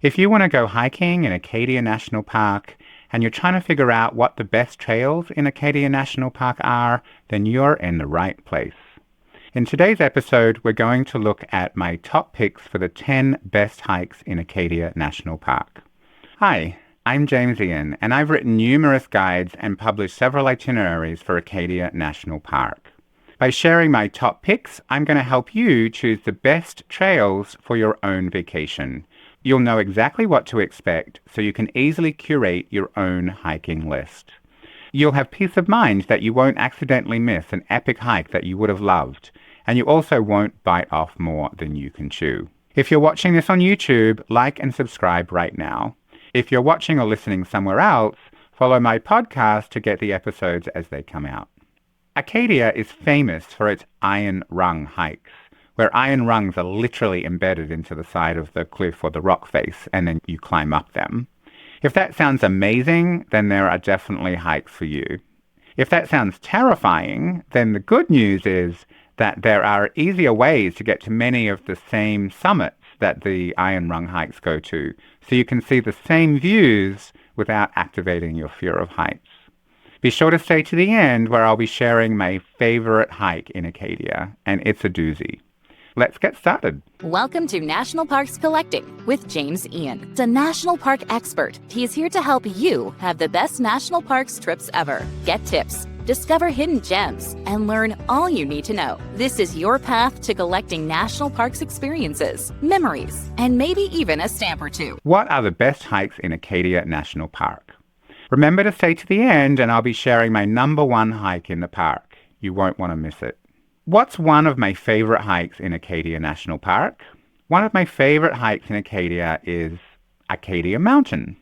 If you want to go hiking in Acadia National Park and you're trying to figure out what the best trails in Acadia National Park are, then you're in the right place. In today's episode, we're going to look at my top picks for the 10 best hikes in Acadia National Park. Hi, I'm James Ian, and I've written numerous guides and published several itineraries for Acadia National Park. By sharing my top picks, I'm going to help you choose the best trails for your own vacation. You'll know exactly what to expect, so you can easily curate your own hiking list. You'll have peace of mind that you won't accidentally miss an epic hike that you would have loved, and you also won't bite off more than you can chew. If you're watching this on YouTube, like and subscribe right now. If you're watching or listening somewhere else, follow my podcast to get the episodes as they come out. Acadia is famous for its iron rung hikes, where iron rungs are literally embedded into the side of the cliff or the rock face, and then you climb up them. If that sounds amazing, then there are definitely hikes for you. If that sounds terrifying, then the good news is that there are easier ways to get to many of the same summits that the iron rung hikes go to, so you can see the same views without activating your fear of heights. Be sure to stay to the end, where I'll be sharing my favorite hike in Acadia, and it's a doozy. Let's get started. Welcome to National Parks Collecting with James Ian, the National Park expert. He is here to help you have the best national parks trips ever. Get tips, discover hidden gems, and learn all you need to know. This is your path to collecting national parks experiences, memories, and maybe even a stamp or two. What are the best hikes in Acadia National Park? Remember to stay to the end, and I'll be sharing my number one hike in the park. You won't want to miss it. What's one of my favorite hikes in Acadia National Park? One of my favorite hikes in Acadia is Acadia Mountain.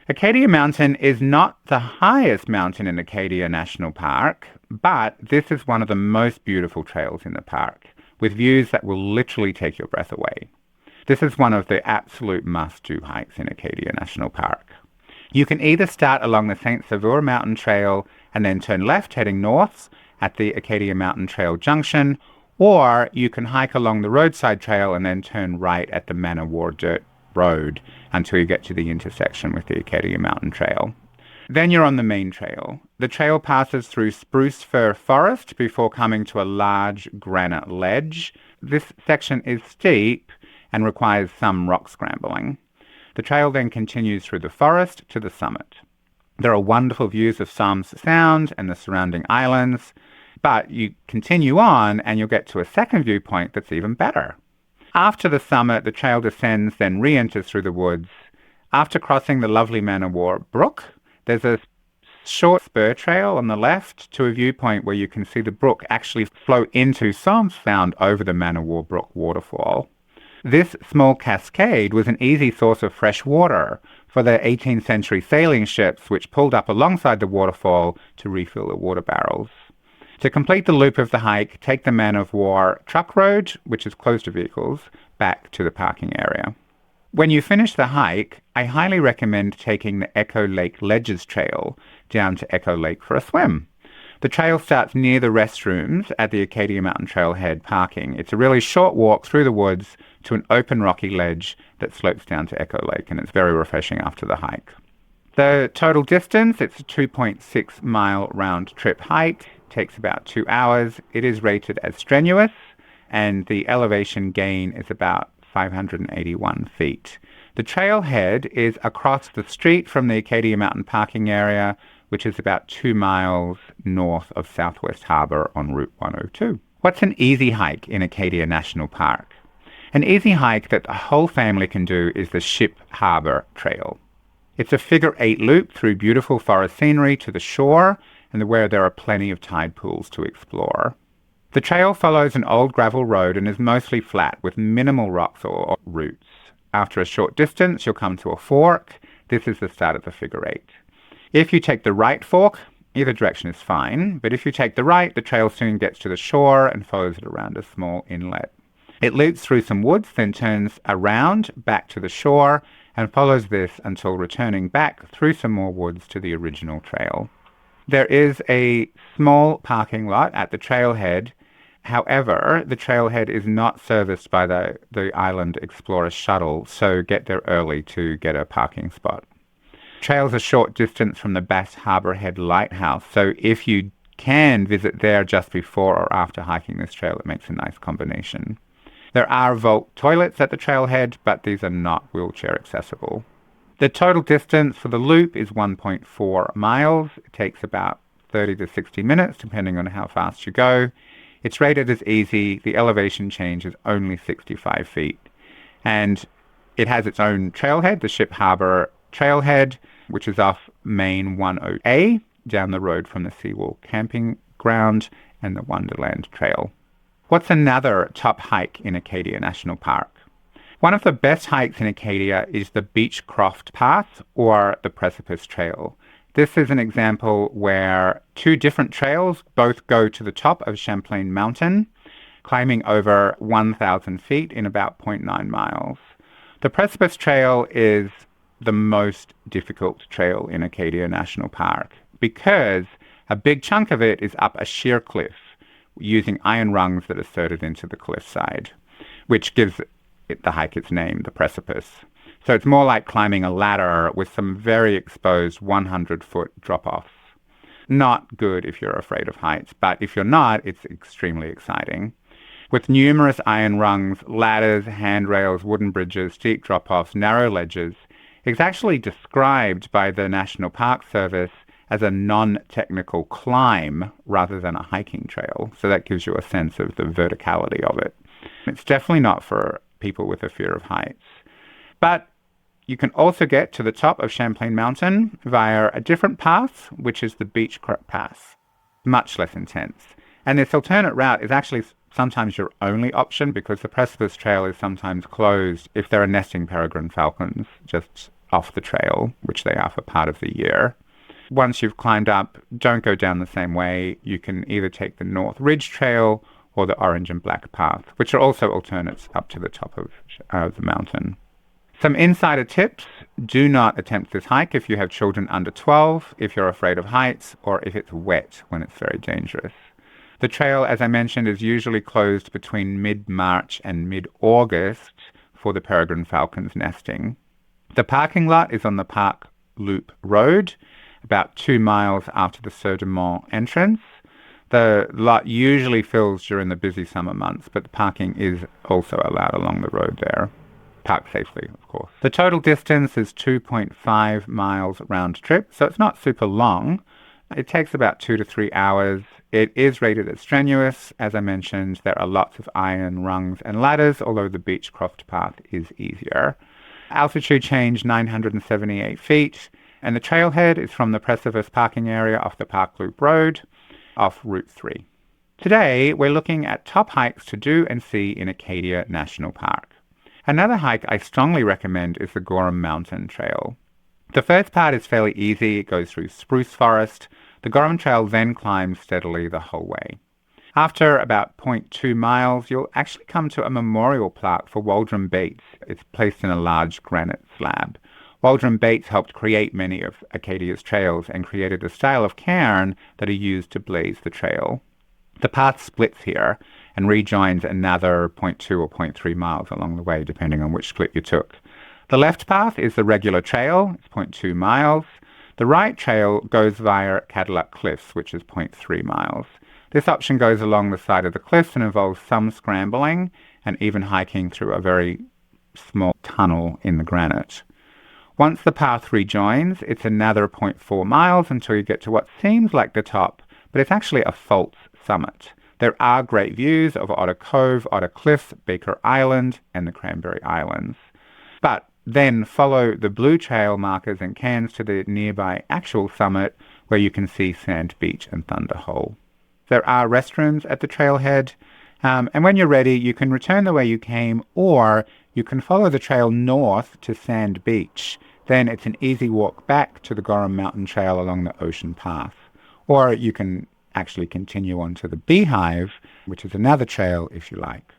Acadia Mountain is not the highest mountain in Acadia National Park, but this is one of the most beautiful trails in the park, with views that will literally take your breath away. This is one of the absolute must-do hikes in Acadia National Park. You can either start along the St. Sauveur Mountain Trail and then turn left heading north at the Acadia Mountain Trail Junction, or you can hike along the roadside trail and then turn right at the Man o' War Dirt Road until you get to the intersection with the Acadia Mountain Trail. Then you're on the main trail. The trail passes through spruce fir forest before coming to a large granite ledge. This section is steep and requires some rock scrambling. The trail then continues through the forest to the summit. There are wonderful views of Psalms Sound and the surrounding islands, but you continue on and you'll get to a second viewpoint that's even better. After the summit, the trail descends, then re-enters through the woods. After crossing the lovely Man o' War Brook, there's a short spur trail on the left to a viewpoint where you can see the brook actually flow into Psalms Sound over the Man o' War Brook waterfall. This small cascade was an easy source of fresh water for the 18th century sailing ships, which pulled up alongside the waterfall to refill the water barrels. To complete the loop of the hike, take the Man o' War truck road, which is closed to vehicles, back to the parking area. When you finish the hike, I highly recommend taking the Echo Lake Ledges Trail down to Echo Lake for a swim. The trail starts near the restrooms at the Acadia Mountain Trailhead parking. It's a really short walk through the woods to an open rocky ledge that slopes down to Echo Lake, and it's very refreshing after the hike. The total distance, it's a 2.6 mile round trip hike. Takes about 2 hours. It is rated as strenuous, and the elevation gain is about 581 feet. The trailhead is across the street from the Acadia Mountain parking area, which is about 2 miles north of Southwest Harbour on Route 102. What's an easy hike in Acadia National Park? An easy hike that the whole family can do is the Ship Harbour Trail. It's a figure-8 loop through beautiful forest scenery to the shore, and where there are plenty of tide pools to explore. The trail follows an old gravel road and is mostly flat with minimal rocks or roots. After a short distance, you'll come to a fork. This is the start of the figure-8. If you take the right fork, either direction is fine, but if you take the right, the trail soon gets to the shore and follows it around a small inlet. It loops through some woods, then turns around back to the shore and follows this until returning back through some more woods to the original trail. There is a small parking lot at the trailhead However, the trailhead is not serviced by the Island Explorer shuttle, so get there early to get a parking spot. Trail's a short distance from the Bass Harbour Head Lighthouse, so if you can visit there just before or after hiking this trail, it makes a nice combination. There are vault toilets at the trailhead, but these are not wheelchair accessible. The total distance for the loop is 1.4 miles. It takes about 30 to 60 minutes, depending on how fast you go. It's rated as easy. The elevation change is only 65 feet. And it has its own trailhead, the Ship Harbour Trailhead, which is off Main 10A, down the road from the Seawall Camping Ground and the Wonderland Trail. What's another top hike in Acadia National Park? One of the best hikes in Acadia is the Beachcroft Path or the Precipice Trail. This is an example where two different trails both go to the top of Champlain Mountain, climbing over 1,000 feet in about 0.9 miles. The Precipice Trail is the most difficult trail in Acadia National Park because a big chunk of it is up a sheer cliff using iron rungs that are inserted into the cliffside, which gives the hike its name, the Precipice. So it's more like climbing a ladder with some very exposed 100-foot drop-offs. Not good if you're afraid of heights, but if you're not, it's extremely exciting. With numerous iron rungs, ladders, handrails, wooden bridges, steep drop-offs, narrow ledges, it's actually described by the National Park Service as a non-technical climb rather than a hiking trail. So that gives you a sense of the verticality of it. It's definitely not for people with a fear of heights. But you can also get to the top of Champlain Mountain via a different path, which is the Beachcroft Path. Much less intense. And this alternate route is actually sometimes your only option because the Precipice Trail is sometimes closed if there are nesting peregrine falcons just off the trail, which they are for part of the year. Once you've climbed up, don't go down the same way. You can either take the North Ridge Trail or the Orange and Black Path, which are also alternates up to the top of the mountain. Some insider tips: do not attempt this hike if you have children under 12, if you're afraid of heights, or if it's wet when it's very dangerous. The trail, as I mentioned, is usually closed between mid-March and mid-August for the peregrine falcon's nesting. The parking lot is on the Park Loop Road, about 2 miles after the Sur de Mont entrance. The lot usually fills during the busy summer months, but the parking is also allowed along the road there. Park safely, of course. The total distance is 2.5 miles round trip, so it's not super long. It takes about 2 to 3 hours. It is rated as strenuous. As I mentioned, there are lots of iron rungs and ladders, although the Beachcroft path is easier. Altitude change 978 feet, and the trailhead is from the Precipice parking area off the Park Loop Road, off Route 3. Today, we're looking at top hikes to do and see in Acadia National Park. Another hike I strongly recommend is the Gorham Mountain Trail. The first part is fairly easy. It goes through spruce forest. The Gorham Trail then climbs steadily the whole way. After about 0.2 miles, you'll actually come to a memorial plaque for Waldron Bates. It's placed in a large granite slab. Waldron Bates helped create many of Acadia's trails and created a style of cairn that are used to blaze the trail. The path splits here and rejoins another 0.2 or 0.3 miles along the way, depending on which split you took. The left path is the regular trail, it's 0.2 miles. The right trail goes via Cadillac Cliffs, which is 0.3 miles. This option goes along the side of the cliffs and involves some scrambling and even hiking through a very small tunnel in the granite. Once the path rejoins, it's another 0.4 miles until you get to what seems like the top, but it's actually a false summit. There are great views of Otter Cove, Otter Cliffs, Baker Island, and the Cranberry Islands. But then follow the blue trail markers and cairns to the nearby actual summit where you can see Sand Beach and Thunder Hole. There are restrooms at the trailhead, and when you're ready, you can return the way you came, or you can follow the trail north to Sand Beach. Then it's an easy walk back to the Gorham Mountain Trail along the Ocean Path. Or you can actually continue on to the Beehive, which is another trail if you like.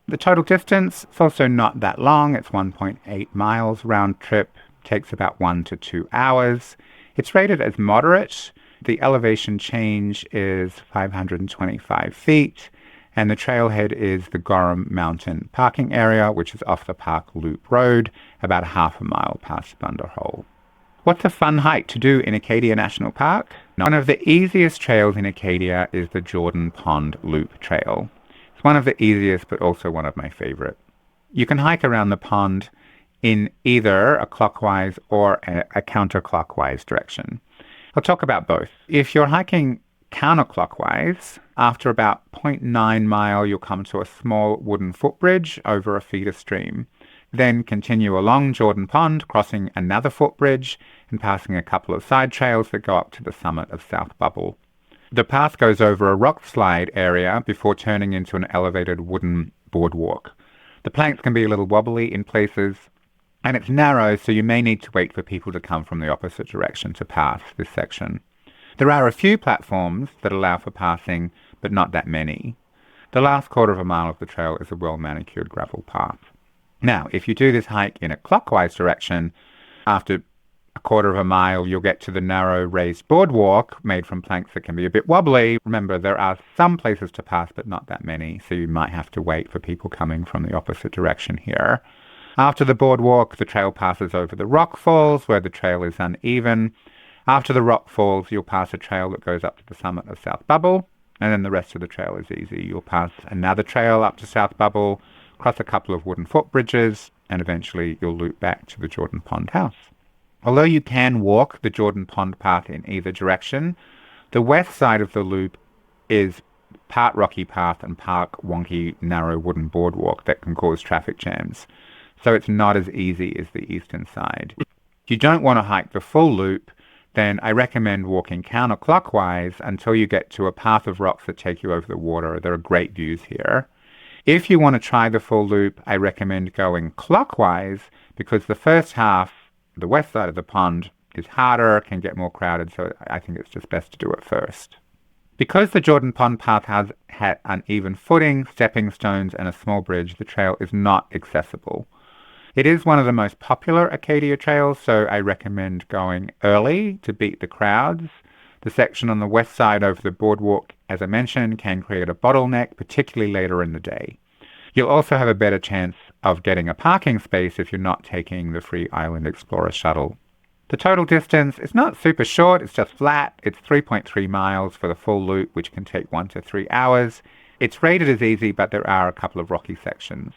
The total distance is also not that long. It's 1.8 miles round trip. Takes about 1 to 2 hours. It's rated as moderate. The elevation change is 525 feet, And the trailhead is the Gorham Mountain parking area, which is off the Park Loop Road, about half a mile past Thunder Hole. What's a fun hike to do in Acadia National Park? One of the easiest trails in Acadia is the Jordan Pond Loop Trail. It's one of the easiest, but also one of my favorite. You can hike around the pond in either a clockwise or a counterclockwise direction. I'll talk about both. If you're hiking counterclockwise, after about 0.9 mile, you'll come to a small wooden footbridge over a feeder stream. Then continue along Jordan Pond, crossing another footbridge and passing a couple of side trails that go up to the summit of South Bubble. The path goes over a rock slide area before turning into an elevated wooden boardwalk. The planks can be a little wobbly in places, and it's narrow, so you may need to wait for people to come from the opposite direction to pass this section. There are a few platforms that allow for passing, but not that many. The last quarter of a mile of the trail is a well-manicured gravel path. Now, if you do this hike in a clockwise direction, after a quarter of a mile, you'll get to the narrow raised boardwalk made from planks that can be a bit wobbly. Remember, there are some places to pass, but not that many, so you might have to wait for people coming from the opposite direction here. After the boardwalk, the trail passes over the rock falls, where the trail is uneven. After the rock falls, you'll pass a trail that goes up to the summit of South Bubble, and then the rest of the trail is easy. You'll pass another trail up to South Bubble, cross a couple of wooden footbridges, and eventually you'll loop back to the Jordan Pond house. Although you can walk the Jordan Pond path in either direction, the west side of the loop is part rocky path and part wonky, narrow wooden boardwalk that can cause traffic jams. So it's not as easy as the eastern side. If you don't want to hike the full loop, then I recommend walking counterclockwise until you get to a path of rocks that take you over the water. There are great views here. If you want to try the full loop, I recommend going clockwise because the first half, the west side of the pond, is harder, can get more crowded, so I think it's just best to do it first. Because the Jordan Pond path has had uneven footing, stepping stones, and a small bridge, the trail is not accessible. It is one of the most popular Acadia trails, so I recommend going early to beat the crowds. The section on the west side over the boardwalk, as I mentioned, can create a bottleneck, particularly later in the day. You'll also have a better chance of getting a parking space if you're not taking the free Island Explorer shuttle. The total distance is not super short, it's just flat. It's 3.3 miles for the full loop, which can take 1 to 3 hours. It's rated as easy, but there are a couple of rocky sections.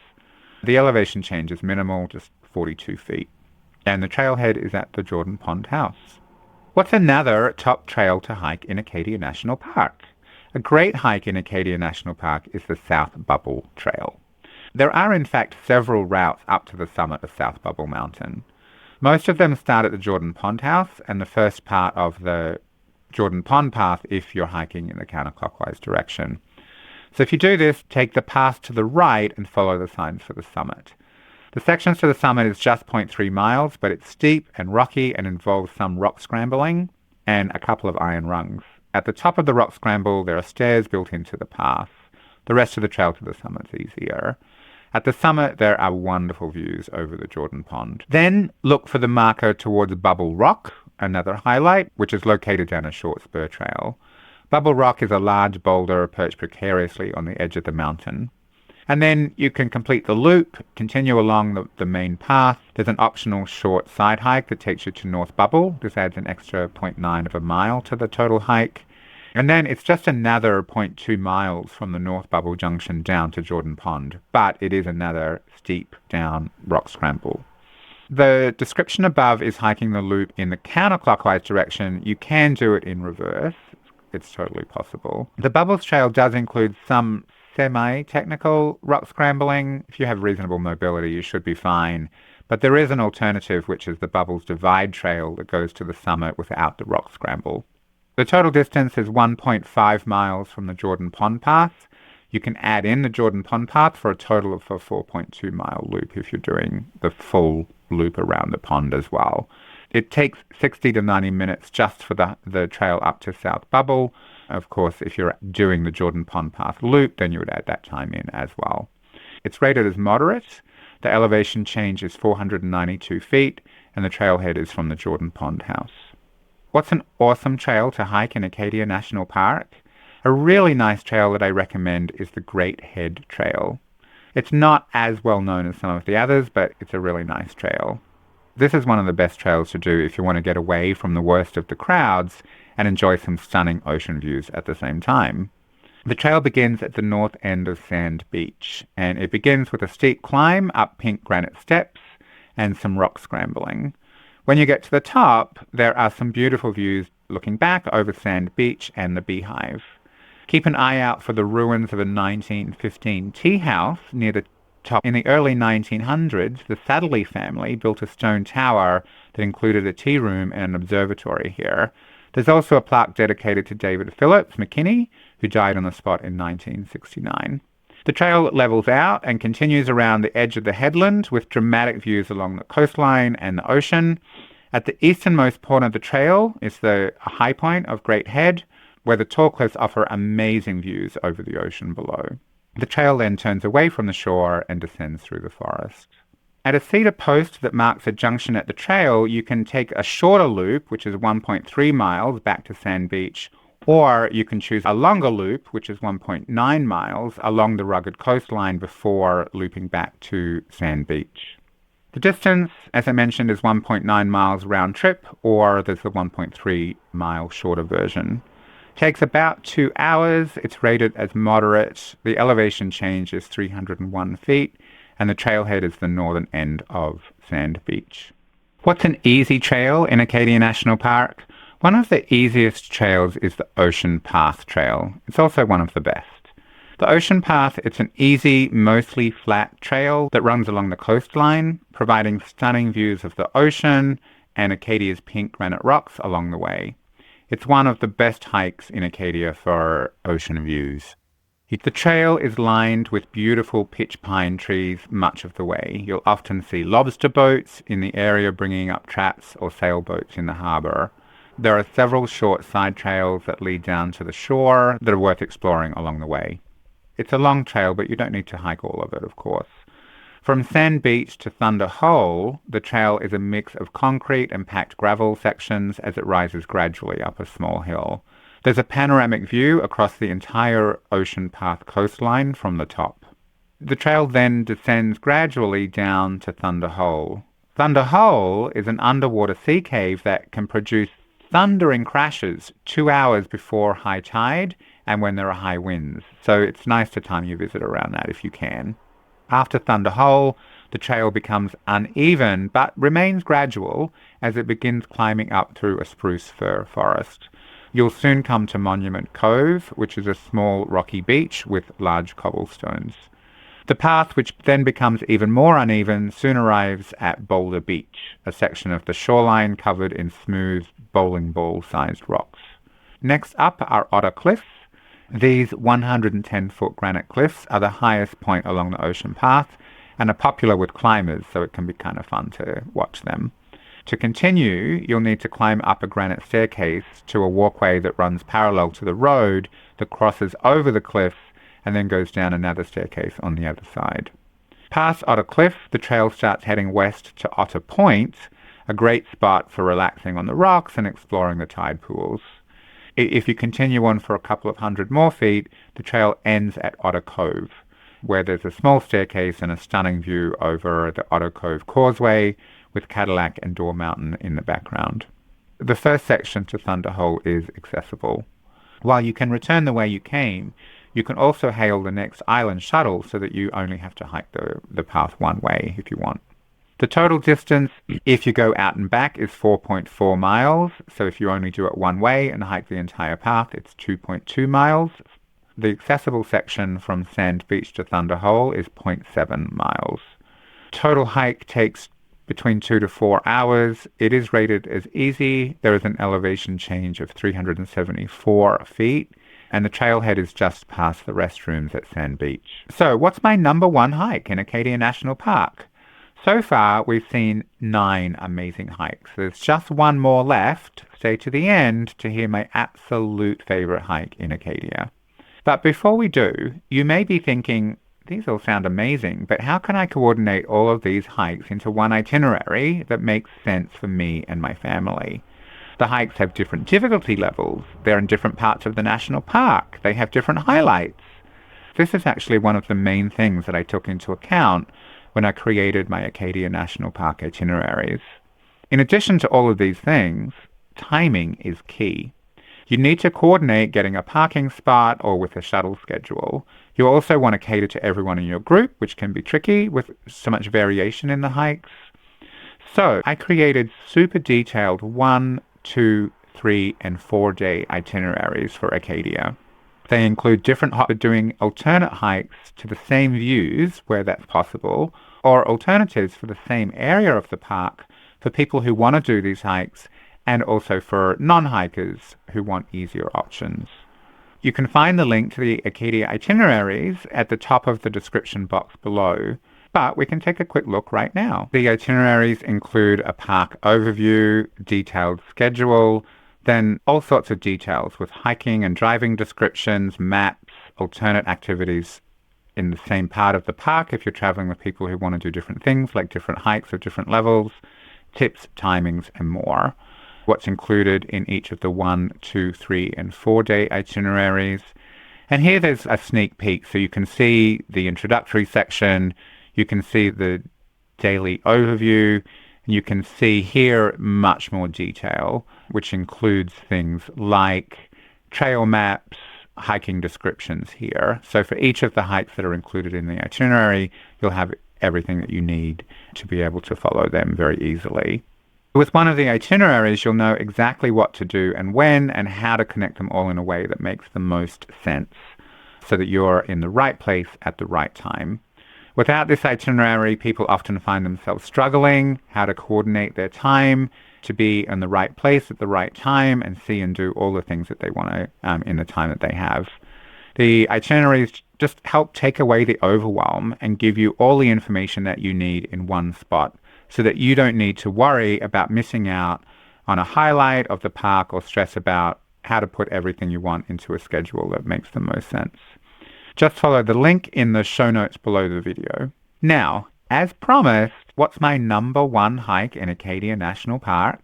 The elevation change is minimal, just 42 feet. And the trailhead is at the Jordan Pond house. What's another top trail to hike in Acadia National Park? A great hike in Acadia National Park is the South Bubble Trail. There are in fact several routes up to the summit of South Bubble Mountain. Most of them start at the Jordan Pond house and the first part of the Jordan Pond path if you're hiking in the counterclockwise direction. So if you do this, take the path to the right and follow the signs for the summit. The sections to the summit is just 0.3 miles, but it's steep and rocky and involves some rock scrambling and a couple of iron rungs. At the top of the rock scramble, there are stairs built into the path. The rest of the trail to the summit is easier. At the summit, there are wonderful views over the Jordan Pond. Then look for the marker towards Bubble Rock, another highlight, which is located down a short spur trail. Bubble Rock is a large boulder perched precariously on the edge of the mountain. And then you can complete the loop, continue along the main path. There's an optional short side hike that takes you to North Bubble. This adds an extra 0.9 of a mile to the total hike. And then it's just another 0.2 miles from the North Bubble Junction down to Jordan Pond, but it is another steep down rock scramble. The description above is hiking the loop in the counterclockwise direction. You can do it in reverse. It's totally possible. The Bubbles Trail does include some semi-technical rock scrambling. If you have reasonable mobility, you should be fine. But there is an alternative, which is the Bubbles Divide Trail that goes to the summit without the rock scramble. The total distance is 1.5 miles from the Jordan Pond path. You can add in the Jordan Pond path for a total of a 4.2 mile loop if you're doing the full loop around the pond as well. It takes 60 to 90 minutes just for the trail up to South Bubble. Of course, if you're doing the Jordan Pond path loop, then you would add that time in as well. It's rated as moderate. The elevation change is 492 feet, and the trailhead is from the Jordan Pond house. What's an awesome trail to hike in Acadia National Park? I A really nice trail that I recommend is the Great Head Trail. It's not as well known as some of the others, but it's a really nice trail. This is one of the best trails to do if you want to get away from the worst of the crowds and enjoy some stunning ocean views at the same time. The trail begins at the north end of Sand Beach, and it begins with a steep climb up pink granite steps and some rock scrambling. When you get to the top, there are some beautiful views looking back over Sand Beach and the Beehive. Keep an eye out for the ruins of a 1915 tea house near the top. In the early 1900s, the Satterley family built a stone tower that included a tea room and an observatory here. There's also a plaque dedicated to David Phillips McKinney, who died on the spot in 1969. The trail levels out and continues around the edge of the headland with dramatic views along the coastline and the ocean. At the easternmost point of the trail is the high point of Great Head, where the tall cliffs offer amazing views over the ocean below. The trail then turns away from the shore and descends through the forest. At a cedar post that marks a junction at the trail, you can take a shorter loop, which is 1.3 miles, back to Sand Beach, or you can choose a longer loop, which is 1.9 miles, along the rugged coastline before looping back to Sand Beach. The distance, as I mentioned, is 1.9 miles round trip, or there's the 1.3 mile shorter version. Takes about 2 hours. It's rated as moderate. The elevation change is 301 feet, and the trailhead is the northern end of Sand Beach. What's an easy trail in Acadia National Park? One of the easiest trails is the Ocean Path Trail. It's also one of the best. The Ocean Path, it's an easy, mostly flat trail that runs along the coastline, providing stunning views of the ocean and Acadia's pink granite rocks along the way. It's one of the best hikes in Acadia for ocean views. The trail is lined with beautiful pitch pine trees much of the way. You'll often see lobster boats in the area bringing up traps or sailboats in the harbour. There are several short side trails that lead down to the shore that are worth exploring along the way. It's a long trail, but you don't need to hike all of it, of course. From Sand Beach to Thunder Hole, the trail is a mix of concrete and packed gravel sections as it rises gradually up a small hill. There's a panoramic view across the entire Ocean Path coastline from the top. The trail then descends gradually down to Thunder Hole. Thunder Hole is an underwater sea cave that can produce thundering crashes 2 hours before high tide and when there are high winds. So it's nice to time your visit around that if you can. After Thunder Hole, the trail becomes uneven but remains gradual as it begins climbing up through a spruce fir forest. You'll soon come to Monument Cove, which is a small rocky beach with large cobblestones. The path, which then becomes even more uneven, soon arrives at Boulder Beach, a section of the shoreline covered in smooth bowling ball-sized rocks. Next up are Otter Cliffs. These 110-foot granite cliffs are the highest point along the ocean path and are popular with climbers, so it can be kind of fun to watch them. To continue, you'll need to climb up a granite staircase to a walkway that runs parallel to the road that crosses over the cliffs and then goes down another staircase on the other side. Past Otter Cliff, the trail starts heading west to Otter Point, a great spot for relaxing on the rocks and exploring the tide pools. If you continue on for a couple of hundred more feet, the trail ends at Otter Cove, where there's a small staircase and a stunning view over the Otter Cove Causeway with Cadillac and Door Mountain in the background. The first section to Thunder Hole is accessible. While you can return the way you came, you can also hail the next island shuttle so that you only have to hike the path one way if you want. The total distance, if you go out and back, is 4.4 miles. So if you only do it one way and hike the entire path, it's 2.2 miles. The accessible section from Sand Beach to Thunder Hole is 0.7 miles. Total hike takes between 2 to 4 hours. It is rated as easy. There is an elevation change of 374 feet, and the trailhead is just past the restrooms at Sand Beach. So what's my number one hike in Acadia National Park? So far, we've seen 9 amazing hikes. There's just one more left. Stay to the end to hear my absolute favorite hike in Acadia. But before we do, you may be thinking, these all sound amazing, but how can I coordinate all of these hikes into one itinerary that makes sense for me and my family? The hikes have different difficulty levels. They're in different parts of the national park. They have different highlights. This is actually one of the main things that I took into account when I created my Acadia National Park itineraries. In addition to all of these things, timing is key. You need to coordinate getting a parking spot or with a shuttle schedule. You also want to cater to everyone in your group, which can be tricky with so much variation in the hikes. So I created super detailed 1, 2, 3, and 4-day itineraries for Acadia. They include different doing alternate hikes to the same views where that's possible, or alternatives for the same area of the park for people who want to do these hikes, and also for non-hikers who want easier options. You can find the link to the Acadia itineraries at the top of the description box below, but we can take a quick look right now. The itineraries include a park overview, detailed schedule, then all sorts of details with hiking and driving descriptions, maps, alternate activities in the same part of the park if you're traveling with people who want to do different things like different hikes of different levels, tips, timings, and more. What's included in each of the 1, 2, 3, and 4-day itineraries. And here there's a sneak peek, so you can see the introductory section, you can see the daily overview, and you can see here much more detail, which includes things like trail maps, hiking descriptions here. So for each of the hikes that are included in the itinerary, you'll have everything that you need to be able to follow them very easily. With one of the itineraries, you'll know exactly what to do and when and how to connect them all in a way that makes the most sense so that you're in the right place at the right time. Without this itinerary, people often find themselves struggling how to coordinate their time to be in the right place at the right time and see and do all the things that they want to in the time that they have. The itineraries just help take away the overwhelm and give you all the information that you need in one spot so that you don't need to worry about missing out on a highlight of the park or stress about how to put everything you want into a schedule that makes the most sense. Just follow the link in the show notes below the video. Now, as promised, what's my number 1 hike in Acadia National Park?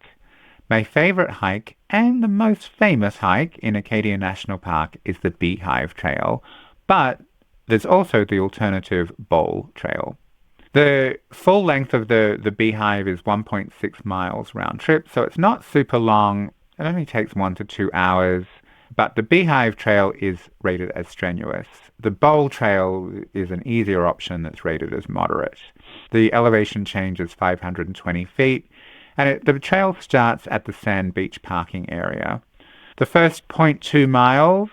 My favorite hike and the most famous hike in Acadia National Park is the Beehive Trail, but there's also the alternative Bowl Trail. The full length of the Beehive is 1.6 miles round trip, so it's not super long. It only takes 1 to 2 hours, but the Beehive Trail is rated as strenuous. The Bowl Trail is an easier option that's rated as moderate. The elevation change is 520 feet, and the trail starts at the Sand Beach parking area. The first 0.2 miles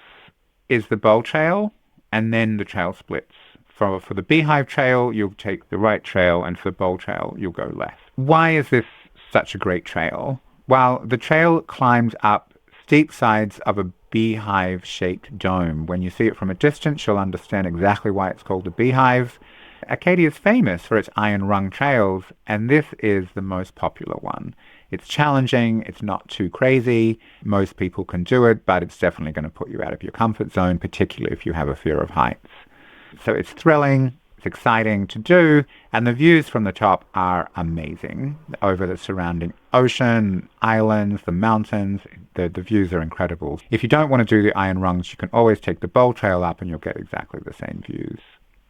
is the Bowl Trail, and then the trail splits. For the Beehive Trail, you'll take the right trail, and for the Bowl Trail, you'll go left. Why is this such a great trail? Well, the trail climbs up steep sides of a beehive-shaped dome. When you see it from a distance, you'll understand exactly why it's called a beehive. Acadia is famous for its iron rung trails, and this is the most popular one. It's challenging, it's not too crazy, most people can do it, but it's definitely going to put you out of your comfort zone, particularly if you have a fear of heights. So it's thrilling, it's exciting to do, and the views from the top are amazing. Over the surrounding ocean, islands, the mountains, the views are incredible. If you don't want to do the iron rungs, you can always take the Bowl Trail up and you'll get exactly the same views.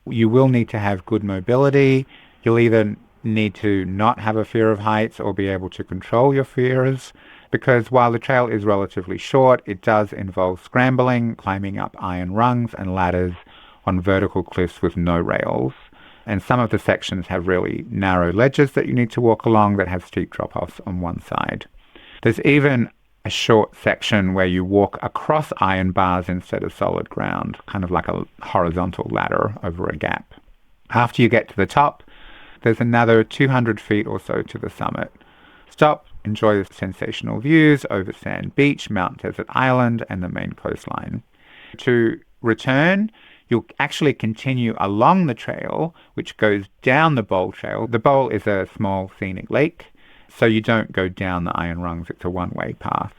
You will need to have good mobility. You'll either need to not have a fear of heights or be able to control your fears, because while the trail is relatively short, it does involve scrambling, climbing up iron rungs and ladders on vertical cliffs with no rails. And some of the sections have really narrow ledges that you need to walk along that have steep drop-offs on one side. There's even a short section where you walk across iron bars instead of solid ground, kind of like a horizontal ladder over a gap. After you get to the top, there's another 200 feet or so to the summit. Stop, enjoy the sensational views over Sand Beach, Mount Desert Island, and the main coastline. To return, you'll actually continue along the trail, which goes down the Bowl Trail. The Bowl is a small scenic lake, so you don't go down the iron rungs. It's a one-way path.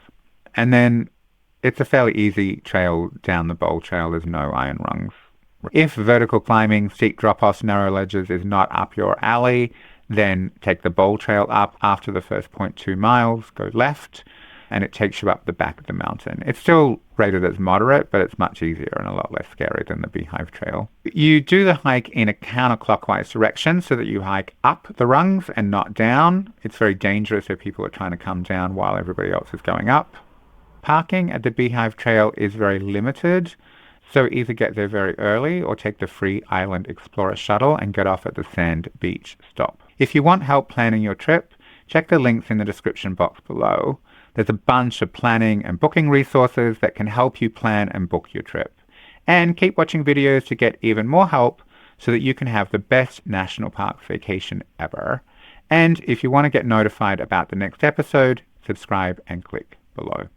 And then it's a fairly easy trail down the Bowl Trail. There's no iron rungs. If vertical climbing, steep drop-offs, narrow ledges is not up your alley, then take the Bowl Trail up after the first 0.2 miles, go left. and it takes you up the back of the mountain. It's still rated as moderate, but it's much easier and a lot less scary than the Beehive Trail. You do the hike in a counterclockwise direction so that you hike up the rungs and not down. It's very dangerous if people are trying to come down while everybody else is going up. Parking at the Beehive Trail is very limited, so either get there very early or take the free Island Explorer shuttle and get off at the Sand Beach stop. If you want help planning your trip, check the links in the description box below. There's a bunch of planning and booking resources that can help you plan and book your trip. And keep watching videos to get even more help so that you can have the best national park vacation ever. And if you want to get notified about the next episode, subscribe and click below.